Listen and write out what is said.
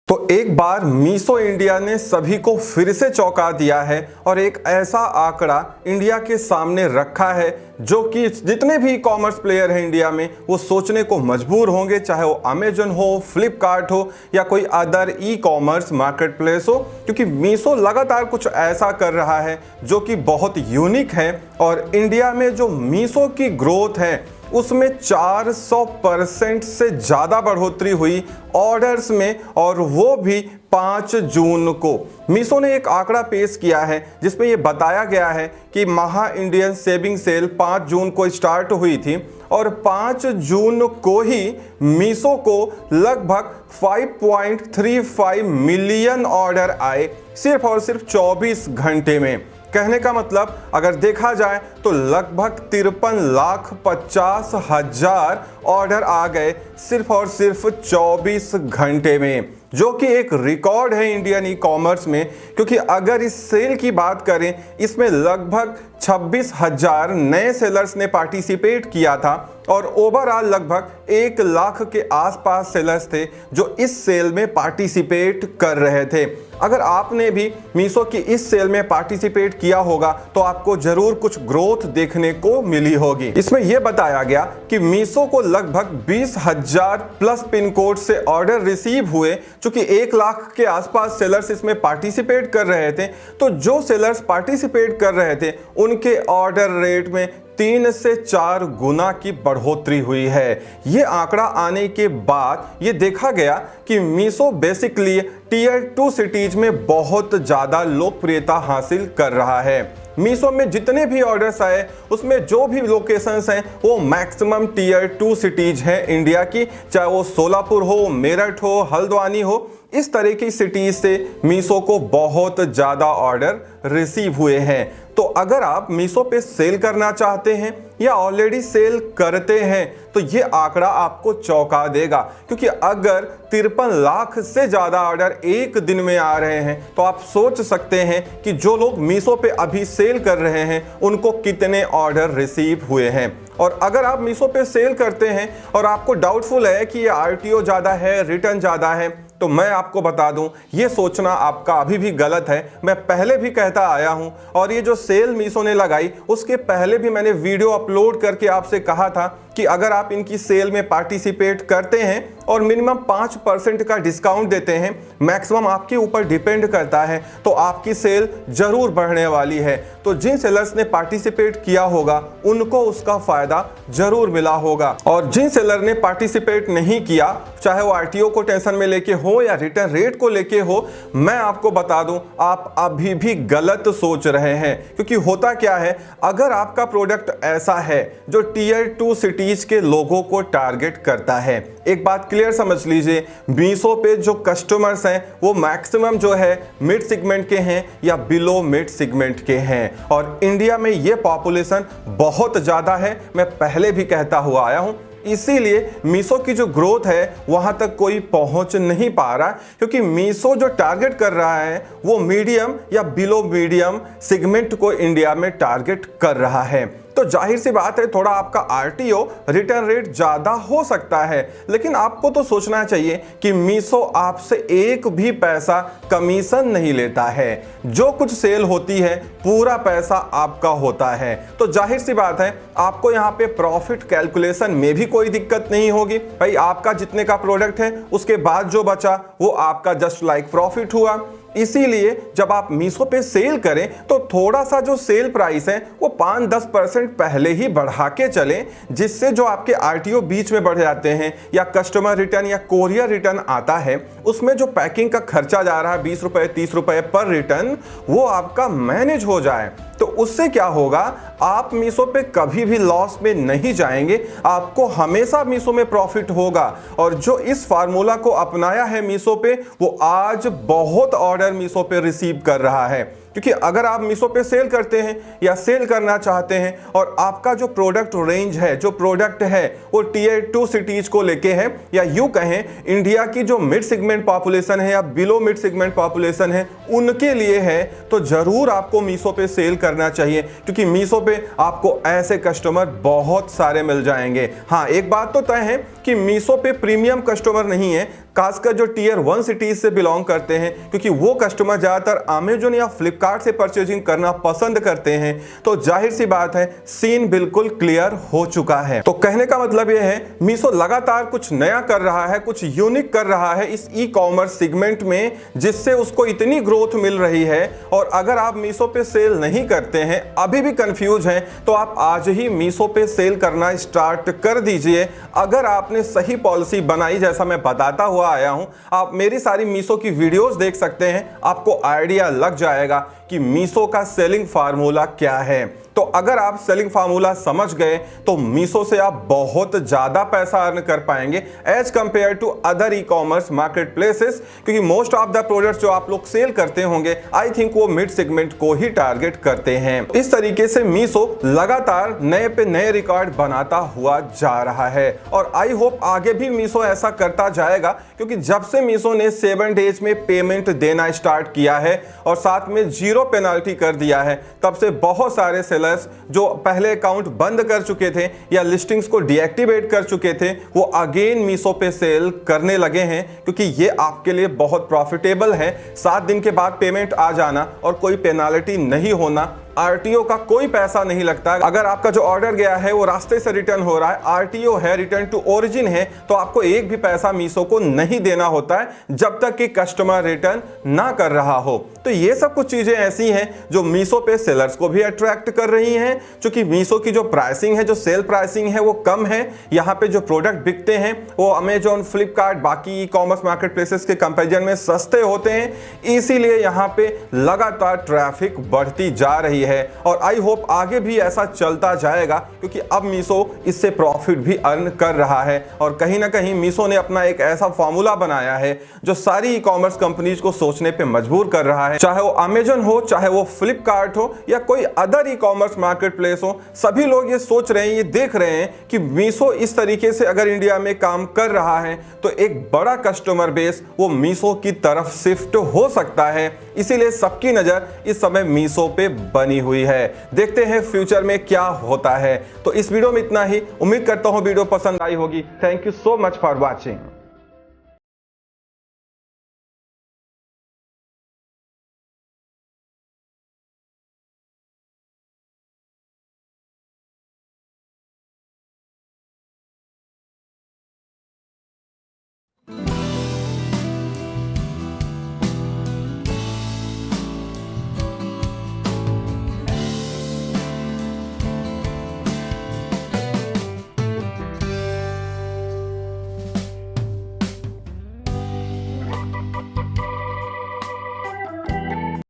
तो एक बार मीशो इंडिया ने सभी को फिर से चौंका दिया है और एक ऐसा आंकड़ा इंडिया के सामने रखा है जो कि जितने भी कॉमर्स प्लेयर हैं इंडिया में वो सोचने को मजबूर होंगे, चाहे वो अमेजन हो, फ्लिपकार्ट हो या कोई other e commerce market place हो, क्योंकि मीशो लगातार कुछ ऐसा कर रहा है जो कि बहुत यूनिक है। और इंडिया में जो मीशो की ग्रोथ है उसमें 400% से ज़्यादा बढ़ोतरी हुई ऑर्डर्स में, और वो भी 5 जून को। मीशो ने एक आंकड़ा पेश किया है जिसमें ये बताया गया है कि महा इंडियन सेविंग सेल 5 जून को स्टार्ट हुई थी और 5 जून को ही मीशो को लगभग 5.35 मिलियन ऑर्डर आए सिर्फ और सिर्फ 24 घंटे में। कहने का मतलब अगर देखा जाए तो लगभग 53,50,000 ऑर्डर आ गए सिर्फ और सिर्फ 24 घंटे में, जो कि एक रिकॉर्ड है इंडियन ई कॉमर्स में। क्योंकि अगर इस सेल की बात करें, इसमें लगभग 26,000 नए सेलर्स ने पार्टिसिपेट किया था और ओवरऑल लगभग 1 लाख के आसपास सेलर्स थे जो इस सेल में पार्टिसिपेट कर रहे थे। अगर आपने भी मीशो की इस सेल में पार्टिसिपेट किया होगा तो आपको जरूर कुछ ग्रोथ देखने को मिली होगी। इसमें यह बताया गया कि मीशो को लगभग 20,000 प्लस पिन कोड से ऑर्डर रिसीव हुए, चूंकि 1 लाख के आसपास सेलर्स इसमें पार्टिसिपेट कर रहे थे। तो जो सेलर्स पार्टिसिपेट कर रहे थे उनके ऑर्डर रेट में 3 से 4 गुना की बढ़ोतरी हुई है। ये आंकड़ा आने के बाद ये देखा गया कि मीशो बेसिकली टीयर 2 सिटीज में बहुत ज़्यादा लोकप्रियता हासिल कर रहा है। मीशो में जितने भी ऑर्डर्स आए उसमें जो भी लोकेशंस हैं वो मैक्सिमम टीयर 2 सिटीज हैं इंडिया की, चाहे वो सोलापुर हो, मेरठ हो, हल्द्वानी हो। इस तरह की सिटीज से मीशो को बहुत ज़्यादा ऑर्डर रिसीव हुए हैं। तो अगर आप मीशो पे सेल करना चाहते हैं या ऑलरेडी सेल करते हैं तो ये आंकड़ा आपको चौंका देगा, क्योंकि अगर 53 लाख से ज़्यादा ऑर्डर एक दिन में आ रहे हैं तो आप सोच सकते हैं कि जो लोग मीशो पे अभी सेल कर रहे हैं उनको कितने ऑर्डर रिसीव हुए हैं। और अगर आप मीशो पे सेल करते हैं और आपको डाउटफुल है कि ये RTO ज़्यादा है, रिटर्न ज़्यादा है, तो मैं आपको बता दूं ये सोचना आपका अभी भी गलत है। मैं पहले भी कहता आया हूं और ये जो सेल मीशो ने लगाई उसके पहले भी मैंने वीडियो अपलोड करके आपसे कहा था कि अगर आप इनकी सेल में पार्टिसिपेट करते हैं और मिनिमम 5% का डिस्काउंट देते हैं, मैक्सिमम आपके ऊपर डिपेंड करता है, तो आपकी सेल जरूर बढ़ने वाली है। तो जिन सेलर्स ने पार्टिसिपेट किया होगा उनको उसका फायदा जरूर मिला होगा, और जिन सेलर ने पार्टिसिपेट नहीं किया, चाहे वो RTO को टेंशन में लेके हो या रिटर्न रेट को लेके हो, मैं आपको बता दूं आप अभी भी गलत सोच रहे हैं। क्योंकि होता क्या है, अगर आपका प्रोडक्ट ऐसा है जो टीयर 2 सिटीज के लोगों को टारगेट करता है, एक बात क्लियर समझ लीजिए, मीशो पे जो कस्टमर्स हैं वो मैक्सिमम जो है मिड सेगमेंट के हैं या बिलो मिड सेगमेंट के हैं, और इंडिया में ये पॉपुलेशन बहुत ज़्यादा है। मैं पहले भी कहता हुआ आया हूँ, इसीलिए मीशो की जो ग्रोथ है वहां तक कोई पहुंच नहीं पा रहा, क्योंकि मीशो जो टारगेट कर रहा है वो मीडियम या बिलो मीडियम सेगमेंट को इंडिया में टारगेट कर रहा है। तो जाहिर सी बात है थोड़ा आपका RTO रिटर्न रेट ज़्यादा हो सकता है, लेकिन आपको तो सोचना चाहिए कि मीशो आपसे एक भी पैसा कमीशन नहीं लेता है। जो कुछ सेल होती है पूरा पैसा आपका होता है। तो जाहिर सी बात है आपको यहाँ पे प्रॉफिट कैलकुलेशन में भी कोई दिक्कत नहीं होगी। भाई आपका जितने का प्रोडक्ट है उसके बाद जो बचा वो आपका जस्ट लाइक प्रॉफिट हुआ। इसीलिए जब आप मीशो पे सेल करें तो थोड़ा सा जो सेल प्राइस है वो 5-10% पहले ही बढ़ा के चलें, जिससे जो आपके RTO बीच में बढ़ जाते हैं या कस्टमर रिटर्न या कोरियर रिटर्न आता है उसमें जो पैकिंग का खर्चा जा रहा है 20 रुपए 30 रुपए पर रिटर्न, वो आपका मैनेज हो जाए। तो उससे क्या होगा, आप मीशो पे कभी भी लॉस में नहीं जाएंगे, आपको हमेशा मीशो में प्रॉफिट होगा। और जो इस फार्मूला को अपनाया है मीशो पे वो आज बहुत ऑर्डर मीशो पे रिसीव कर रहा है। क्योंकि अगर आप मीशो पे सेल करते हैं या सेल करना चाहते हैं और आपका जो प्रोडक्ट रेंज है, जो प्रोडक्ट है वो टियर 2 सिटीज को लेके है, या यूं कहें इंडिया की जो मिड सेगमेंट पॉपुलेशन है या बिलो मिड सेगमेंट पॉपुलेशन है उनके लिए है, तो जरूर आपको मीशो पे सेल करना चाहिए, क्योंकि मीशो पे आपको ऐसे कस्टमर बहुत सारे मिल जाएंगे। हाँ, एक बात तो तय है कि मीशो पे प्रीमियम कस्टमर नहीं है, खासकर जो टियर 1 सिटीज से बिलोंग करते हैं, क्योंकि वो कस्टमर ज्यादातर अमेजन या फ्लिपकार्ट से परचेजिंग करना पसंद करते हैं। तो जाहिर सी बात है सीन बिल्कुल क्लियर हो चुका है। तो कहने का मतलब यह है मीशो लगातार कुछ नया कर रहा है, कुछ यूनिक कर रहा है इस ई कॉमर्स सेगमेंट में, जिससे उसको इतनी ग्रोथ मिल रही है। और अगर आप मीशो पे सेल नहीं करते हैं, अभी भी कंफ्यूज हैं, तो आप आज ही मीशो पे सेल करना स्टार्ट कर दीजिए। अगर आपने सही पॉलिसी बनाई, जैसा मैं बताता हुआ आया हूं, आप मेरी सारी मीशो की वीडियोस देख सकते हैं, आपको आइडिया लग जाएगा कि मीशो का सेलिंग फार्मूला क्या है। तो अगर आप सेलिंग फार्मूला समझ गए तो मीशो से आप बहुत ज्यादा पैसा अर्न कर पाएंगे as compared to other e commerce market places, क्योंकि मोस्ट ऑफ द प्रोडक्ट्स जो आप लोग सेल करते होंगे आई थिंक वो मिड सेगमेंट को ही टारगेट करते हैं। इस तरीके से मीशो लगातार नए पे नए रिकॉर्ड बनाता हुआ जा रहा है और आई होप आगे भी मीशो ऐसा करता जाएगा, क्योंकि जब से मीशो ने 7 डेज में पेमेंट देना स्टार्ट किया है और साथ में 0 पेनाल्टी कर दिया है, तब से बहुत सारे सेलर्स जो पहले अकाउंट बंद कर चुके थे या लिस्टिंग्स को डीएक्टिवेट कर चुके थे, वो अगेन मीशो पे सेल करने लगे हैं, क्योंकि ये आपके लिए बहुत प्रॉफिटेबल है। 7 दिन के बाद पेमेंट आ जाना और कोई पेनाल्टी नहीं होना, आरटीओ का कोई पैसा नहीं लगता। अगर आपका जो ऑर्डर गया है वो रास्ते से रिटर्न हो रहा है, आरटीओ है, रिटर्न टू ओरिजिन है, तो आपको एक भी पैसा मीशो को नहीं देना होता है जब तक कि कस्टमर रिटर्न ना कर रहा हो। तो ये सब कुछ चीजें ऐसी हैं जो मीशो पे सेलर्स को भी अट्रैक्ट कर रही हैं, क्योंकि मीशो की जो प्राइसिंग है, जो सेल प्राइसिंग है वो कम है। यहाँ पे जो प्रोडक्ट बिकते हैं वो अमेजॉन, फ्लिपकार्ट, बाकी ई कॉमर्स मार्केट प्लेसेस के कंपेरिजन में सस्ते होते हैं, इसीलिए यहाँ पे लगातार ट्रैफिक बढ़ती जा रही है। और आई होप आगे भी ऐसा चलता जाएगा, क्योंकि अब मीशो इससे प्रॉफिट भी अर्न कर रहा है। और कहीं ना कहीं मीशो ने अपना एक ऐसा फॉर्मूला बनाया है जो सारी ई कॉमर्स कंपनीज को सोचने पे मजबूर कर रहा है, चाहे वो अमेजन हो, चाहे वो फ्लिपकार्ट हो या कोई other e commerce market place हो। सभी लोग ये सोच रहे हैं, ये देख रहे हैं कि मीशो इस तरीके से अगर इंडिया में काम कर रहा है तो एक बड़ा कस्टमर बेस वो मीशो की तरफ शिफ्ट हो सकता है। इसीलिए सबकी नजर इस समय मीशो पे बनी हुई है। देखते हैं फ्यूचर में क्या होता है। तो इस वीडियो में इतना ही। उम्मीद करता हूं वीडियो पसंद आई होगी। Thank you so much for watching.